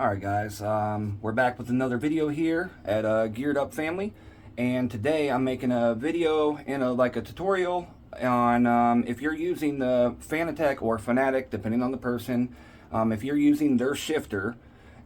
Alright guys, we're back with another video here at Geared Up Family, and today I'm making a video in a tutorial on if you're using the Fanatec or Fanatec, depending on the person, if you're using their shifter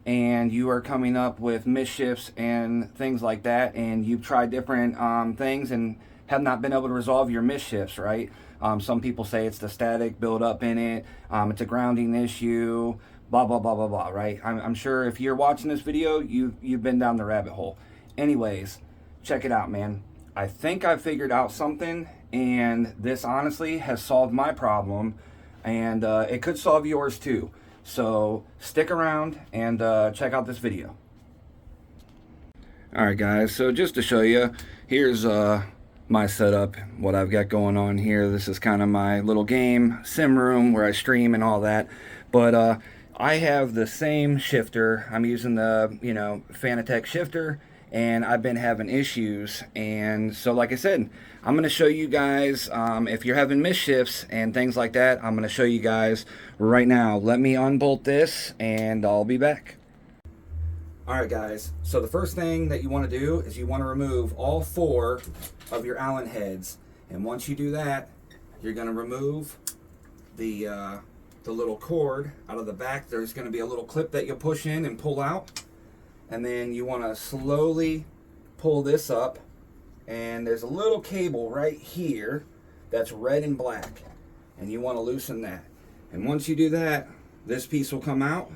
and you are coming up with misshifts and things like that, and you've tried different things and have not been able to resolve your misshifts, right? Some people say it's the static buildup in it, it's a grounding issue, blah blah blah blah blah, right? I'm sure if you're watching this video, you've been down the rabbit hole. Anyways, check it out, man. I think I figured out something, and this honestly has solved my problem, and it could solve yours too. So stick around and check out this video. Alright guys, so just to show you, here's my setup, what I've got going on here. This is kind of my little game sim room where I stream and all that, but I have the same shifter. I'm using the Fanatec shifter, and I've been having issues. And so like I said, I'm going to show you guys if you're having misshifts and things like that. I'm going to show you guys right now. Let me unbolt this and I'll be back. Alright guys, so the first thing that you want to do is you want to remove all 4 of your Allen heads, and once you do that, you're going to remove the little cord out of the back. There's going to be a little clip that you push in and pull out, and then you want to slowly pull this up, and there's a little cable right here that's red and black, and you want to loosen that. And once you do that, this piece will come out,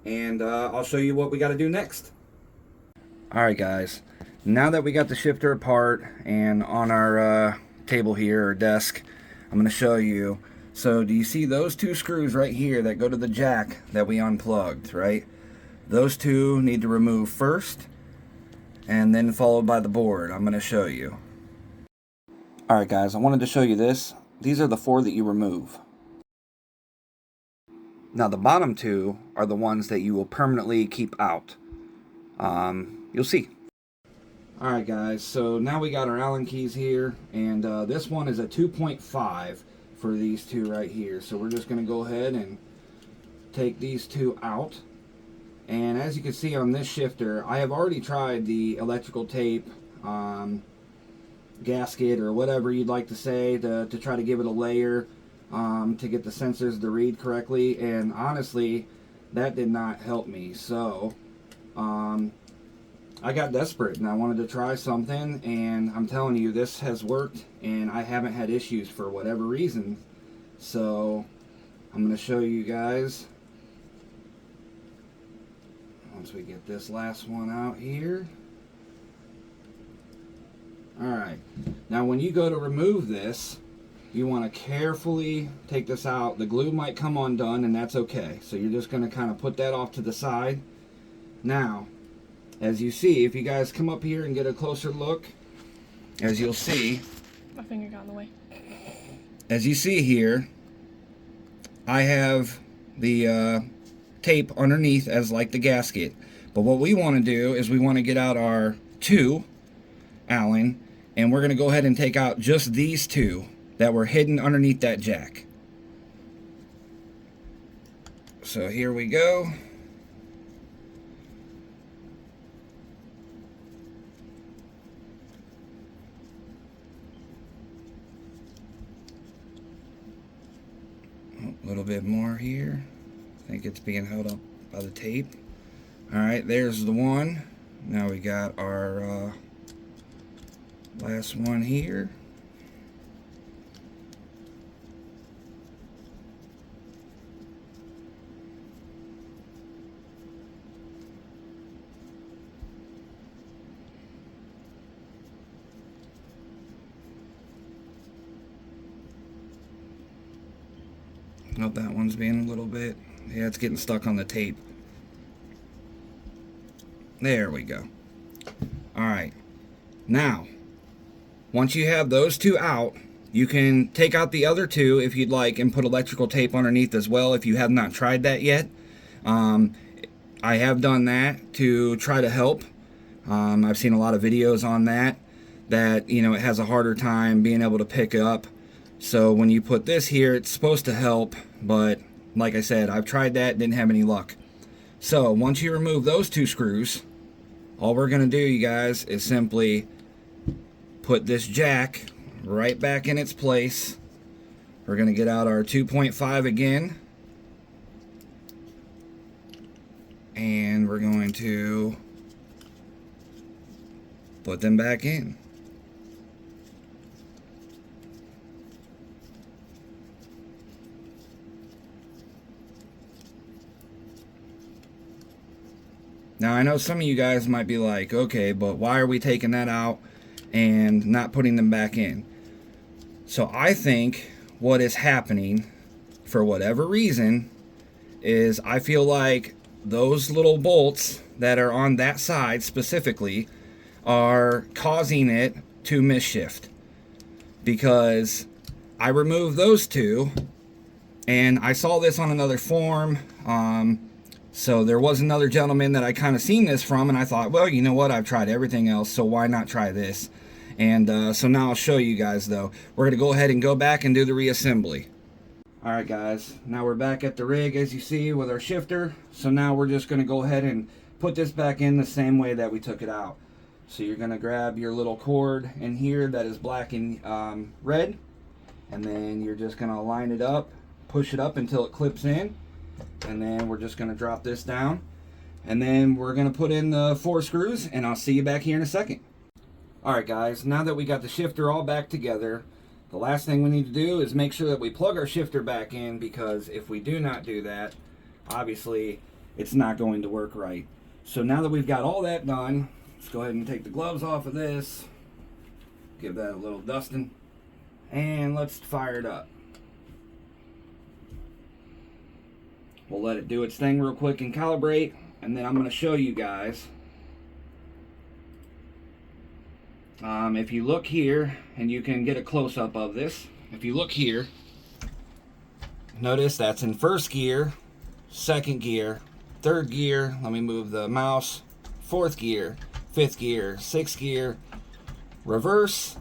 and I'll show you what we got to do next. Alright guys, now that we got the shifter apart and on our table here or desk, I'm going to show you. So do you see those 2 screws right here that go to the jack that we unplugged, right? Those 2 need to remove first, and then followed by the board. I'm going to show you. Alright guys, I wanted to show you this. These are the 4 that you remove. Now the bottom 2 are the ones that you will permanently keep out. You'll see. Alright guys, so now we got our Allen keys here, and this one is a 2.5 for these 2 right here. So we're just going to go ahead and take these 2 out. And as you can see on this shifter, I have already tried the electrical tape, gasket, or whatever you'd like to say, to try to give it a layer, to get the sensors to read correctly, and honestly that did not help me. So I got desperate and I wanted to try something, and I'm telling you, this has worked and I haven't had issues for whatever reason. So I'm going to show you guys once we get this last one out here. Alright, now when you go to remove this, you want to carefully take this out. The glue might come undone, and that's okay. So you're just going to kind of put that off to the side. Now, as you see, if you guys come up here and get a closer look, as you'll see, my finger got in the way. As you see here, I have the tape underneath as like the gasket. But what we want to do is we want to get out our 2 Allen, and we're going to go ahead and take out just these 2 that were hidden underneath that jack. So here we go. A little bit more here. I think it's being held up by the tape. Alright, there's the one. Now we got our last one here. Nope, that one's being a little bit, yeah, it's getting stuck on the tape. There we go. Alright, now once you have those 2 out, you can take out the other 2 if you'd like and put electrical tape underneath as well if you have not tried that yet. I have done that to try to help. I've seen a lot of videos on that it has a harder time being able to pick up. So when you put this here, it's supposed to help, but like I said, I've tried that, didn't have any luck. So once you remove those 2 screws, all we're going to do, you guys, is simply put this jack right back in its place. We're going to get out our 2.5 again, and we're going to put them back in. Now I know some of you guys might be like, okay, but why are we taking that out and not putting them back in? So I think what is happening, for whatever reason, is I feel like those little bolts that are on that side specifically are causing it to misshift, because I removed those 2, and I saw this on another forum. So there was another gentleman that I kind of seen this from, and I thought, well, you know what, I've tried everything else, so why not try this? And so now I'll show you guys, though. We're going to go ahead and go back and do the reassembly. Alright guys, now we're back at the rig, as you see, with our shifter. So now we're just going to go ahead and put this back in the same way that we took it out. So you're going to grab your little cord in here that is black and red, and then you're just going to line it up, push it up until it clips in, and then we're just going to drop this down, and then we're going to put in the 4 screws, and I'll see you back here in a second. Alright guys, now that we got the shifter all back together, the last thing we need to do is make sure that we plug our shifter back in, because if we do not do that, obviously it's not going to work right. So now that we've got all that done, let's go ahead and take the gloves off of this, give that a little dusting, and let's fire it up. We'll let it do its thing real quick and calibrate, and then I'm going to show you guys. If you look here, and you can get a close-up of this, if you look here, notice that's in 1st gear, 2nd gear, 3rd gear, let me move the mouse, 4th gear, 5th gear, 6th gear, reverse,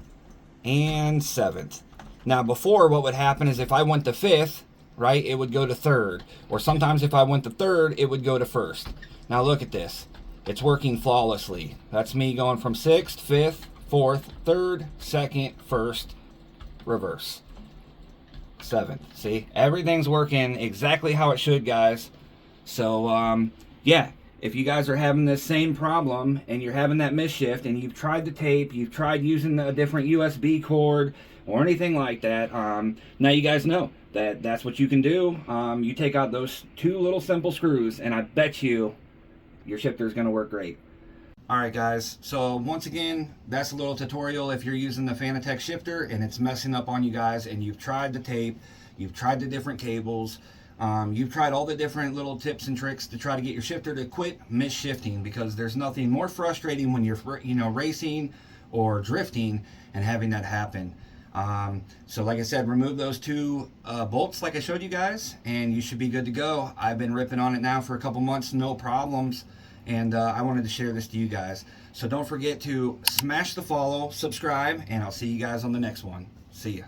and 7th. Now before, what would happen is if I went to 5th, right, it would go to 3rd, or sometimes if I went to 3rd, it would go to 1st. Now look at this, it's working flawlessly. That's me going from 6th, 5th, 4th, 3rd, 2nd, 1st, reverse, 7th. See, everything's working exactly how it should, guys. So yeah, if you guys are having this same problem and you're having that misshift, and you've tried the tape, you've tried using a different USB cord or anything like that, now you guys know that that's what you can do. You take out those 2 little simple screws, and I bet you your shifter is going to work great. Alright guys, so once again, that's a little tutorial if you're using the Fanatec shifter and it's messing up on you guys, and you've tried the tape, you've tried the different cables, you've tried all the different little tips and tricks to try to get your shifter to quit misshifting, because there's nothing more frustrating when you're racing or drifting and having that happen. So like I said, remove those 2 bolts like I showed you guys, and you should be good to go. I've been ripping on it now for a couple months, no problems. And I wanted to share this to you guys. So don't forget to smash the follow, subscribe, and I'll see you guys on the next one. See ya.